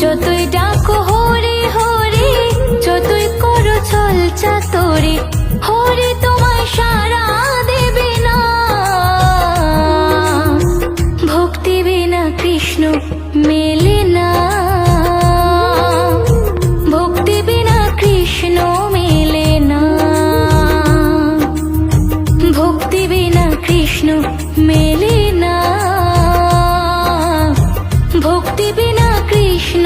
যতই ডাকো হরি হরি, যতই করো ছল চাতুরি, হরি তোমায় সাড়া দেবে না। ভক্তি বিনা কৃষ্ণ মেলে না, ভক্তি বিনা কৃষ্ণ মেলে না, ভক্তি বিনা কৃষ্ণ মেলে না, ভক্তি বিনা কৃষ্ণ